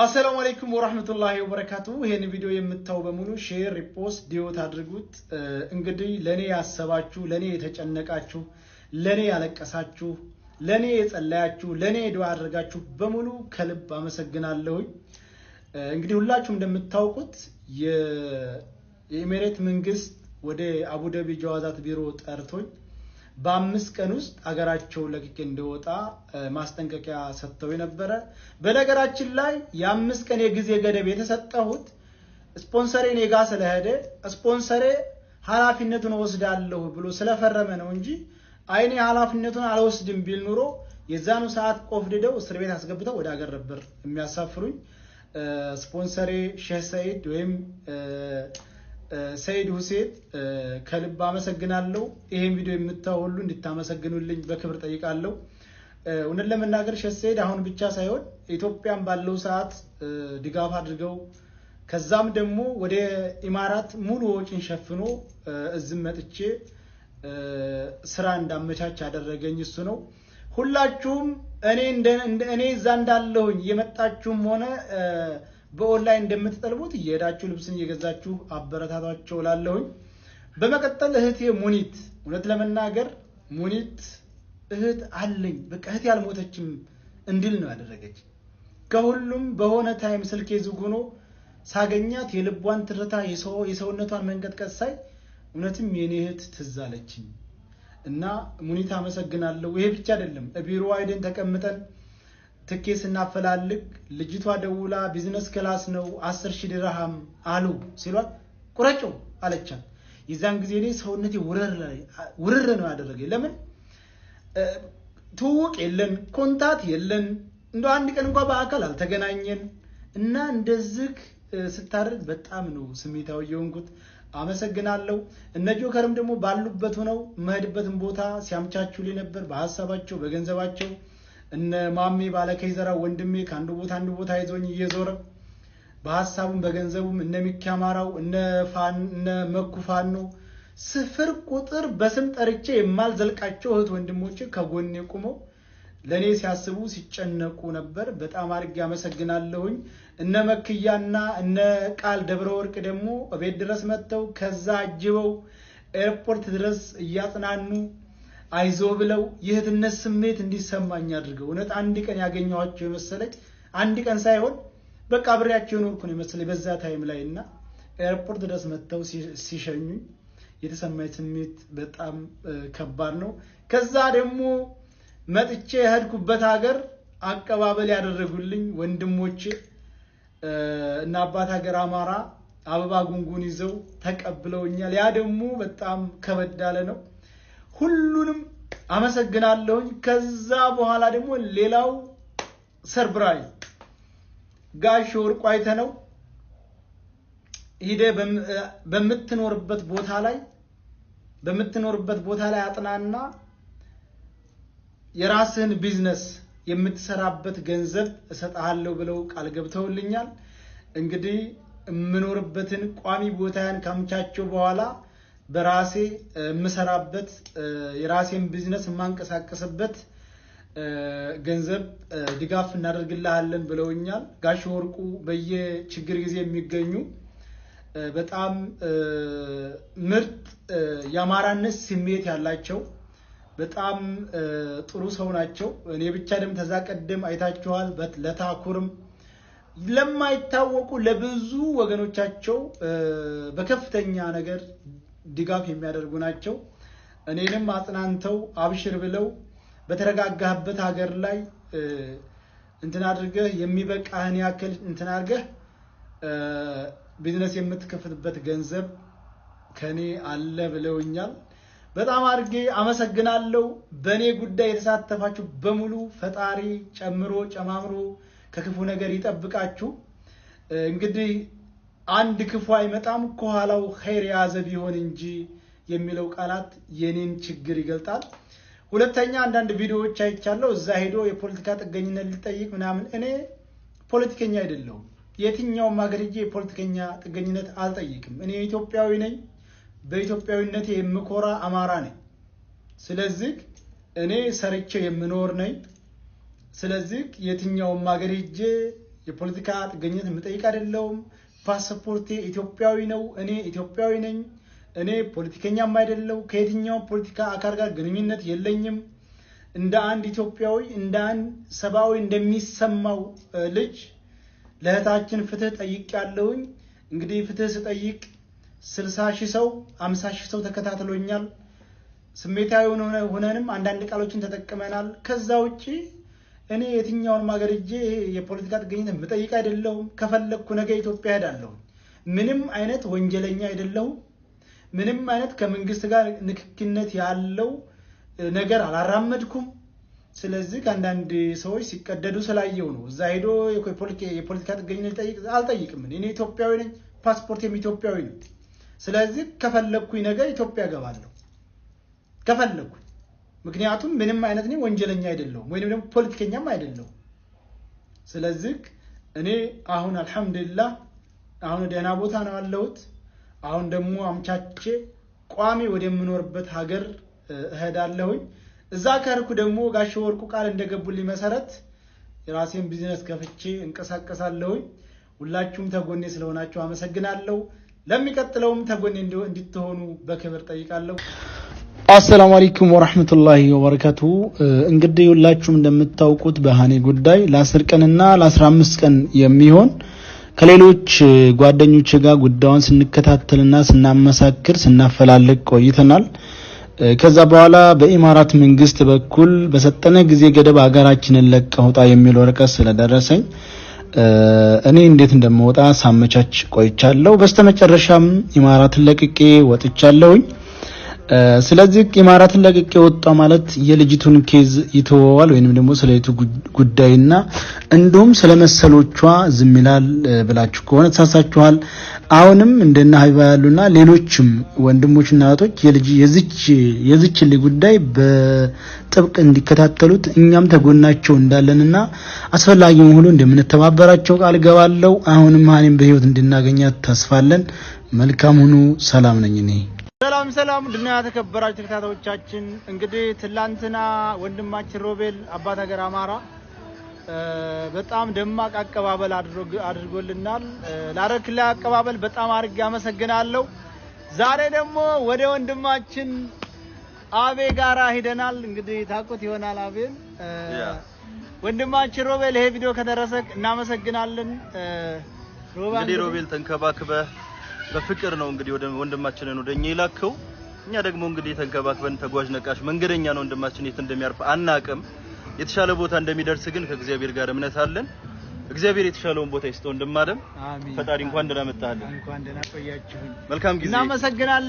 السلام عليكم ورحمة الله وبركاته. هنا فيديو يمتاو بمونو شير ريبوست ديوت አድርጉት እንግዲህ ለኔ ያሰባችሁ ለኔ የተጨነቃችሁ ለኔ ያለቀሳችሁ ለኔ የጸለያችሁ ለኔ ዱዓ አድርጋችሁ በሙሉ ከልብ አመሰግናለሁ። እንግዲህ ሁላችሁም እንደምታውቁት የኢሚሬት መንግስት ወደ አቡዳቢ ጀዋዛት ቢሮ ጠርቶኝ በ5 ቀን ውስጥ አገራቸው ለቅቄ እንደወጣ ማስጠንቀቂያ ሰጥተው ነበር። በነገራችን ላይ የ5 ቀን የጊዜ ገደብ የተሰጠሁት ስፖንሰሬ ኔጋ ስለሄደ ስፖንሰሬ ኃላፊነቱን ወስዳለሁ ብሎ ስለፈረመ ነው እንጂ አይኔ ኃላፊነቱን አልወስድም ቢል ኑሮ የዛኑ ሰዓት ቆፍድደው እስር ቤት አስገብተው ወደ አገር ነበር የሚያሳፍሩኝ። ስፖንሰሬ ሼህ ሰይድ ወይም ሰይድ ሁሴን ከልብ አመሰግናለሁ። ይሄን ቪዲዮ የምታዩ ሁሉ እንድታመሰግኑልኝ በክብር ጠይቃለሁ። እውነት ለመናገር ሼህ ሰይድ አሁን ብቻ ሳይሆን ኢትዮጵያን ባለው ሰዓት ድጋፍ አድርገው ከዛም ደግሞ ወደ ኢማራት ሙሉ ወጪን ሸፍኖ እዝም መጥቼ ስራ እንዳመቻች ያደረገኝ እሱ ነው። ሁላችሁም እኔ እዛ እንዳለሁኝ የመጣችሁም ሆነ በኦንላይን እንደምትጠልቡት እየሄዳችሁ ልብስን እየገዛችሁ አበረታታቸው ላለሁኝ። በመቀጠል እህቴ ሙኒት እውነት ለመናገር ሙኒት እህት አለኝ በቃ እህቴ ያልሞተችም እንድል ነው ያደረገች። ከሁሉም በሆነ ታይም ስልኬ ዝግ ሆኖ ሳገኛት የልቧን ትርታ የሰውነቷን መንቀጥቀጥ ሳይ እውነትም የኔ እህት ትዝ አለችኝ እና ሙኒት አመሰግናለሁ። ይሄ ብቻ አይደለም ቢሮ አይደን ተቀምጠን ትኬት እናፈላልግ ልጅቷ ደውላ ቢዝነስ ክላስ ነው 10000 ድርሃም አሉ ሲሏት ቁረጮ አለቻት። የዛን ጊዜ እኔ ሰውነቴ ውርር ነው ያደረገኝ። ለምን ትውቅ የለን ኮንታት የለን እንደው አንድ ቀን እንኳን በአካል አልተገናኘን እና እንደዚህ ስታረድ በጣም ነው ስሜታው የሆንኩት። አመሰግናለሁ። እነ ጆከርም ደግሞ ባሉበት ሆነው መሄድበትን ቦታ ሲያምቻቹልኝ ነበር በሐሳባቸው በገንዘባቸው። እነ ማሜ ባለከይዘራ ወንድሜ ካንዱ ቦታ ይዞኝ እየዞረ በሐሳቡም በገንዘቡም እነ ሚካማራው እነ መኩፋኖ ስፍር ቁጥር በስም ጠርቼ የማልዘልቃቸው እህት ወንድሞቼ ከጎኔ ቆመው ለኔ ሲያስቡ ሲጨነቁ ነበር። በጣም አድርጌ አመሰግናለሁኝ። እነ መክያና እነ ቃል ደብረ ወርቅ ደግሞ ቤት ድረስ መጥተው ከዛ አጅበው ኤርፖርት ድረስ እያጽናኑ አይዞ ብለው የእህትነት ስሜት እንዲሰማኝ አድርገው እውነት አንድ ቀን ያገኘኋቸው የመሰለኝ አንድ ቀን ሳይሆን በቃ አብሬያቸው ኖርኩ ነው የመሰለኝ በዛ ታይም ላይና ኤርፖርት ድረስ መጥተው ሲሸኙኝ የተሰማኝ ስሜት በጣም ከባድ ነው። ከዛ ደግሞ መጥቼ ሄድኩበት ሀገር አቀባበል ያደረጉልኝ ወንድሞቼ እና አባት ሀገር አማራ አበባ ጉንጉን ይዘው ተቀብለውኛል። ያ ደግሞ በጣም ከበዳለ ነው። ሁሉንም አመሰግናለሁኝ። ከዛ በኋላ ደግሞ ሌላው ሰርፕራይዝ ጋሽ ወርቁ አይተነው ሂደ በምትኖርበት ቦታ ላይ አጥናና የራስህን ቢዝነስ የምትሰራበት ገንዘብ እሰጣለሁ ብለው ቃል ገብተውልኛል። እንግዲህ የምኖርበትን ቋሚ ቦታን ካምቻቸው በኋላ በራሴ የምሰራበት የራሴን ቢዝነስ ማንቀሳቀስበት ገንዘብ ድጋፍ እናደርግልሃለን ብለውኛል። ጋሽ ወርቁ በየችግር ጊዜ የሚገኙ በጣም ምርጥ የአማራነት ስሜት ያላቸው በጣም ጥሩ ሰው ናቸው። እኔ ብቻ ደም ተዛቀደም አይታችኋል። ለታኩርም ለማይታወቁ ለብዙ ወገኖቻቸው በከፍተኛ ነገር ድጋፍ የሚያደርጉ ናቸው። እኔንም አጽናንተው አብሽር ብለው በተረጋጋህበት ሀገር ላይ እንትን አድርገህ የሚበቃህን ያክል እንትን አድርገህ ቢዝነስ የምትከፍትበት ገንዘብ ከኔ አለ ብለውኛል። በጣም አድርጌ አመሰግናለሁ። በኔ ጉዳይ የተሳተፋችሁ በሙሉ ፈጣሪ ጨማምሮ ከክፉ ነገር ይጠብቃችሁ። እንግዲህ አንድ ክፉ አይመጣም ከኋላው ኸይር ያዘ ቢሆን እንጂ የሚለው ቃላት የኔን ችግር ይገልጣል። ሁለተኛ አንዳንድ ቪዲዮዎች አይቻለሁ እዛ ሄዶ የፖለቲካ ጥገኝነት ሊጠይቅ ምናምን። እኔ ፖለቲከኛ አይደለሁም። የትኛውም ሀገር ሄጄ የፖለቲከኛ ጥገኝነት አልጠይቅም። እኔ ኢትዮጵያዊ ነኝ። በኢትዮጵያዊነቴ የምኮራ አማራ ነኝ። ስለዚህ እኔ ሰርቼ የምኖር ነኝ። ስለዚህ የትኛውም ሀገር ሄጄ የፖለቲካ ጥገኝነት የምጠይቅ አይደለሁም ፓስፖርቴ ኢትዮጵያዊ ነው እኔ ኢትዮጵያዊ ነኝ እኔ ፖለቲከኛም አይደለሁ ከየትኛው ፖለቲካ አካል ጋር ግንኙነት የለኝም እንደ አንድ ኢትዮጵያዊ እንደ አንድ ሰባዊ እንደሚሰማው ልጅ ለህታችን ፍትህ ጠይቄያለሁኝ እንግዲህ ፍትህ ስጠይቅ 60,000 ሰው 50,000 ሰው ተከታትሎኛል ስሜታዊ ሆነንም አንዳንድ ቃሎችን ተጠቅመናል ከዛ ውጪ እኔ የትኛውን ማገርጄ የፖለቲካ ጥገኝነት የምጠይቅ አይደለሁም ከፈለኩ ነገ ኢትዮጵያ ሄዳለሁ ምንም አይነት ወንጀለኛ አይደለሁም ምንም አይነት ከመንግስት ጋር ንክኪነት ያለው ነገር አላራመድኩም ስለዚህ አንዳንድ ሰዎች ሲቀደዱ ስላየው ነው እዛ ሄዶ የፖለቲካ ጥገኝነት አልጠይቅም እኔ ኢትዮጵያዊ ነኝ ፓስፖርቴም ኢትዮጵያዊ ነው ስለዚህ ከፈለኩኝ ነገ ኢትዮጵያ ገባለሁ ከፈለኩ ምክንያቱም ምንም አይነት ነው ወንጀለኛ አይደለም ወይንም ደግሞ ፖለቲከኛም አይደለም ስለዚህ እኔ አሁን አልহামዱሊላህ አሁን ደህና ቦታ ነው ያለሁት አሁን ደግሞ አምቻቼ ቋሚ ወደምኖርበት ሀገር እሄዳለሁኝ እዛ ከርኩ ደግሞ ጋሽ ወርቁ ቃል እንደገቡልኝ መሰረት የራሴን ቢዝነስ ከፍቼ እንቀሳቀሳለሁኝ ሁላችሁም ተጎኔ ስለሆናችሁ አመሰግናለሁ ለሚቀጥለውም ተጎኔ እንድትሆኑ በክብር ጠይቃለሁ አሰላሙ አለይኩም ወራህመቱላሂ ወበረካቱ እንግዲህ ሁላችሁም እንደምታውቁት በሃኒ ጉዳይ ለ10 ቀንና ለ15 ቀን የሚሆን ከሌሎች ጓደኞች ጋር ጉዳዩን ስንከታተልና ስናመሳክር ስናፈላልግ ቆይተናል ከዛ በኋላ በኢማራት መንግስት በኩል በሰጠነ ጊዜ ገደብ ሀገራችንን ለቀውጣ የሚል ወረቀት ስለደረሰኝ እኔ እንዴት እንደምወጣ ሳመቻች ቆይቻለሁ በስተመጨረሻም ኢማራትን ለቅቄ ወጥቻለሁኝ ስለዚህ ኢማራትን ለቅቄ ወጣ ማለት የልጅቱን ኬዝ ይተዋል ወይንም ደግሞ ስለይቱ ጉዳይና እንዶም ስለመሰሎቿ ዝምላል ብላችሁ ከሆነ ተሳሳችኋል አሁንም እንደና ሀይባ ያሉና ሌሎችም ወንድሞችና እህቶች የዚች ጉዳይ በጥብቅ እንዲከታተሉት እኛም ተጎናቸው እንዳለንና አስፈላጊውን ሁሉ እንደምንተባበራቸው ቃል ገባለው አሁንም ሃኒን በህይወት እንድናገኛት ተስፋለን መልካም ሁኑ ሰላም ነኝ እኔ ሰላም ድና ተከበራችሁ ተከታታዮቻችን እንግዲህ ትላንትና ወንድማችን ሮቤል አባት ሀገር አማራ በጣም ደማቅ አቀባበል አድርጎልናል ላረክላ አቀባበል በጣም አርጋ አመሰግናለሁ ዛሬ ደግሞ ወደ ወንድማችን አቤ ጋራ ሄደናል እንግዲህ ታቆት ይሆናል አቤን ወንድማችን ሮቤል ይሄ ቪዲዮ ከደረሰክ እናመሰግናለን ሮቤል ተንከባክበ በፍቅር ነው እንግዲህ ወንድማችንን ወደኛ ይላከው እኛ ደግሞ እንግዲህ ተንከባክበን ተጓዥ ነቃሽ መንገደኛ ነው ወንድማችን የት እንደሚያርፍ አናቅም የተሻለ ቦታ እንደሚደርስ ግን ከእግዚአብሔር ጋር እምነት አለን እግዚአብሔር የተሻለውን ቦታ ይስጠው እንደማደም ፈጣሪ እንኳን ደህና መጣልን እንኳን ደህና ቆያችሁኝ መልካም ጊዜ እናመሰግናለን